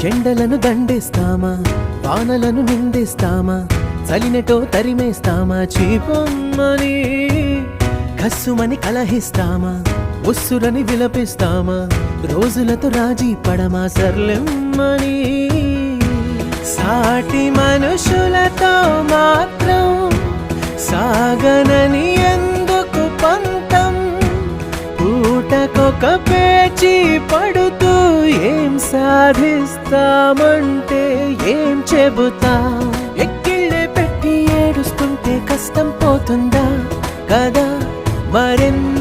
ఎండలను దండేస్తామా, వానలను నిందేస్తామా, చలినటో తరిమేస్తామా, చీపొమ్మని కస్సుమని కలహిస్తామా, ఉస్సురని విలపిస్తామా, రోజులతో రాజీ పడమా, సర్లెమ్మని సాటి మనుషులతో మాత్రం సాగనని ఎందుకు పంతం, పూటకొక పేచీ పడుతూ ఏం సాధిస్తామంటే ఏం చెబుతా, ఎక్కిళ్ళే పెట్టి ఏడుస్తుంటే కష్టం పోతుందా కదా, మరెందుకు